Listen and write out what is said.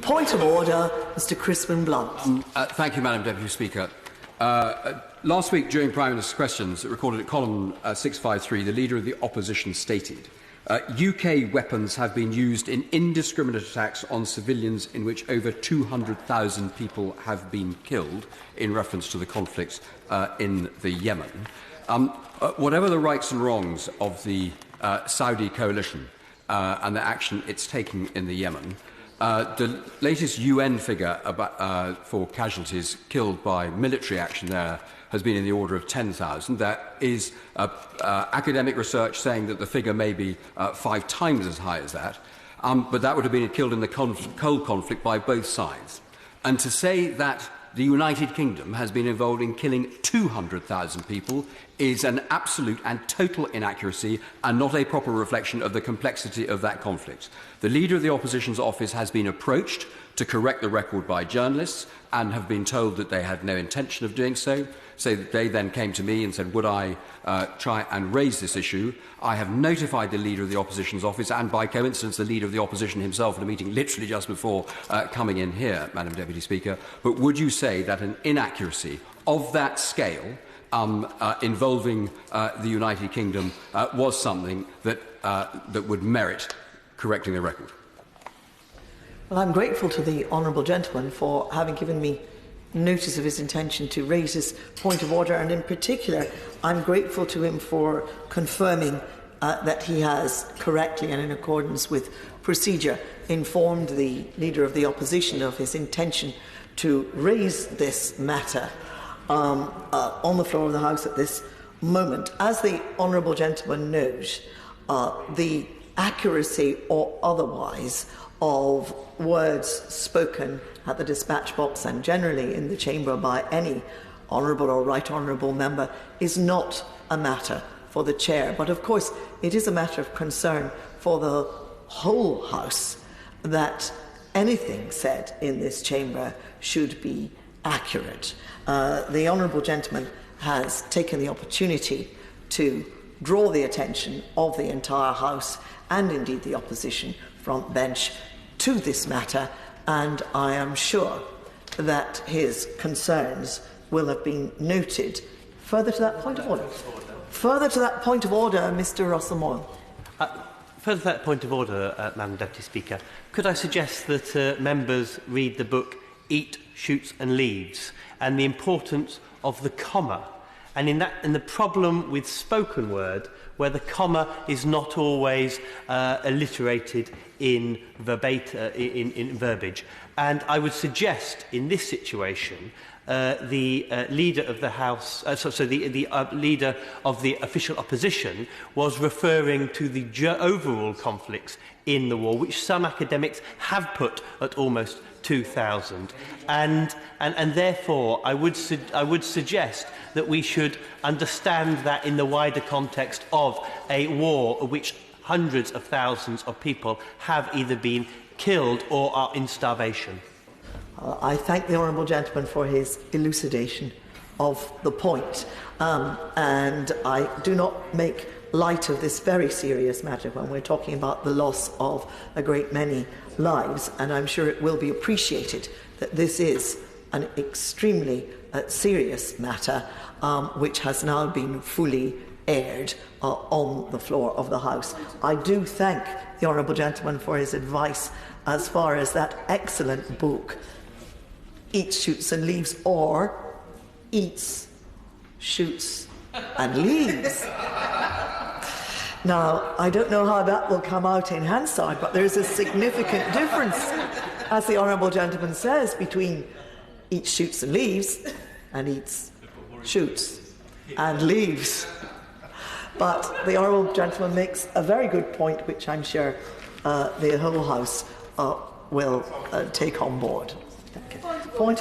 Point of order, Mr. Crispin Blunt. Thank you, Madam Deputy Speaker. Last week, during Prime Minister's questions, recorded at column 653, the Leader of the Opposition stated, UK weapons have been used in indiscriminate attacks on civilians in which over 200,000 people have been killed, in reference to the conflict in the Yemen. Whatever the rights and wrongs of the Saudi coalition and the action it's taking in the Yemen, the latest UN figure for casualties killed by military action there has been in the order of 10,000. There is academic research saying that the figure may be 5 times as high as that, but that would have been killed in the cold conflict by both sides. And to say that the United Kingdom has been involved in killing 200,000 people is an absolute and total inaccuracy and not a proper reflection of the complexity of that conflict. The Leader of the Opposition's office has been approached to correct the record by journalists and have been told that they had no intention of doing so. So they then came to me and said, would I try and raise this issue? I have notified the Leader of the Opposition's office and, by coincidence, the Leader of the Opposition himself at a meeting literally just before coming in here, Madam Deputy Speaker. But would you say that an inaccuracy of that scale involving the United Kingdom was something that, that would merit correcting the record? Well, I'm grateful to the honourable gentleman for having given me notice of his intention to raise his point of order, and in particular I'm grateful to him for confirming that he has correctly and in accordance with procedure informed the Leader of the Opposition of his intention to raise this matter on the floor of the House at this moment. As the honourable gentleman knows, the accuracy or otherwise of words spoken at the dispatch box and generally in the chamber by any honourable or right honourable member is not a matter for the chair. But of course it is a matter of concern for the whole House that anything said in this chamber should be accurate. The honourable gentleman has taken the opportunity to draw the attention of the entire House and indeed the opposition front bench to this matter, and I am sure that his concerns will have been noted. Further to that point of order. Further to that point of order, Mr. Russell-Moyle. Further to that point of order, Madam Deputy Speaker, could I suggest that members read the book Eat, Shoots and Leaves and the importance of the comma, and in the problem with spoken word where the comma is not always alliterated in verbiage. And I would suggest in this situation the Leader of the House, the Leader of the official opposition was referring to the overall conflicts in the war, which some academics have put at almost 2,000, and therefore I would suggest that we should understand that in the wider context of a war in which hundreds of thousands of people have either been killed or are in starvation. I thank the honourable gentleman for his elucidation of the point, and I do not make light of this very serious matter when we're talking about the loss of a great many lives, and I'm sure it will be appreciated that this is an extremely serious matter which has now been fully aired on the floor of the House. I do thank the honourable gentleman for his advice as far as that excellent book Eats, Shoots and Leaves, or Eats, Shoots and Leaves. Now, I don't know how that will come out in Hansard, but there's a significant difference, as the honourable gentleman says, between Eats, Shoots and Leaves and Eats, Shoots and Leaves. But the honourable gentleman makes a very good point, which I'm sure the whole House will take on board. Point